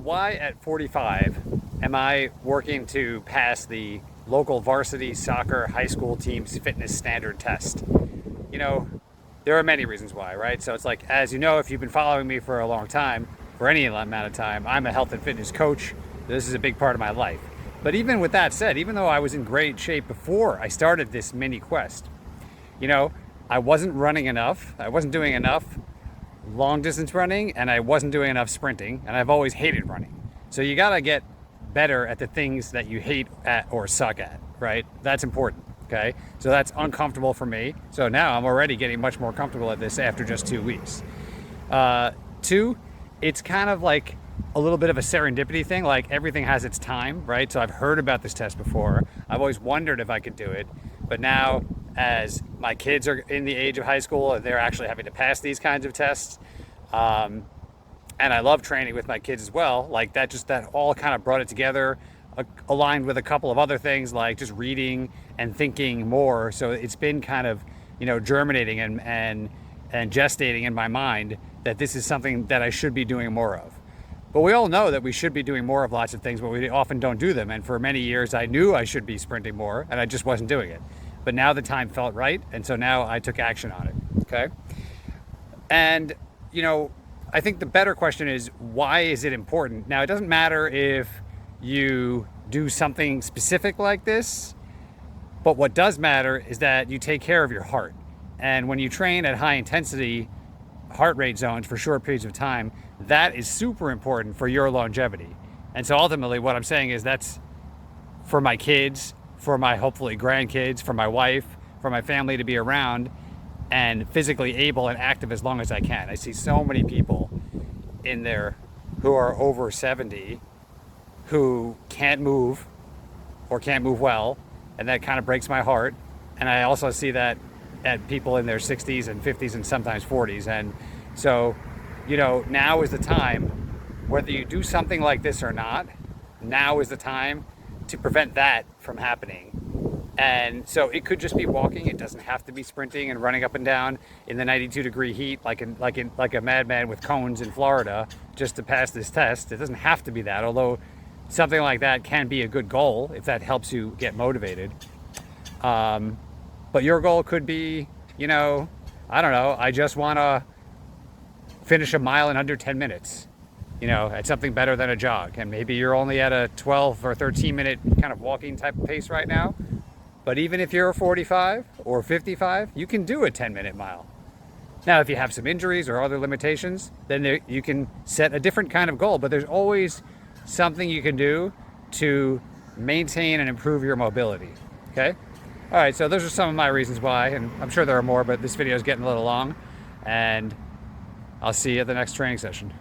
why at 45 am I working to pass the local varsity soccer high school team's fitness standard test? You know, there are many reasons why, right? So it's like, as you know, if you've been following me for a long time, for any amount of time, I'm a health and fitness coach. This is a big part of my life. But even with that said, even though I was in great shape before I started this mini quest, you know, I wasn't running enough. I wasn't doing enough long distance running, and I wasn't doing enough sprinting, and I've always hated running. So you gotta get better at the things that you hate at or suck at, right? That's important, okay? So that's uncomfortable for me. So now I'm already getting much more comfortable at this after just 2 weeks. Two, it's kind of like a little bit of a serendipity thing, like everything has its time, right? So I've heard about this test before. I've always wondered if I could do it, but now as my kids are in the age of high school and they're actually having to pass these kinds of tests, and I love training with my kids as well, like that all kind of brought it together, aligned with a couple of other things like just reading and thinking more. So it's been kind of, germinating and gestating in my mind that this is something that I should be doing more of. But we all know that we should be doing more of lots of things, but we often don't do them. And for many years, I knew I should be sprinting more, and I just wasn't doing it. But now the time felt right, and so now I took action on it, okay? And, I think the better question is, why is it important? Now, it doesn't matter if you do something specific like this, but what does matter is that you take care of your heart. And when you train at high intensity heart rate zones for short periods of time, that is super important for your longevity. And so ultimately what I'm saying is that's for my kids, for my hopefully grandkids, for my wife, for my family to be around and physically able and active as long as I can. I see so many people in there who are over 70 who can't move or can't move well, and that kind of breaks my heart. And I also see that at people in their 60s and 50s and sometimes 40s. And so, now is the time, whether you do something like this or not, now is the time to prevent that from happening. And so it could just be walking. It doesn't have to be sprinting and running up and down in the 92-degree heat like a madman with cones in Florida just to pass this test. It doesn't have to be that, although something like that can be a good goal if that helps you get motivated. But your goal could be, I don't know, I just want to finish a mile in under 10 minutes, at something better than a jog. And maybe you're only at a 12 or 13 minute kind of walking type of pace right now. But even if you're 45 or 55, you can do a 10-minute mile. Now, if you have some injuries or other limitations, then you can set a different kind of goal. But there's always something you can do to maintain and improve your mobility, okay? All right, so those are some of my reasons why, and I'm sure there are more, but this video is getting a little long, and I'll see you at the next training session.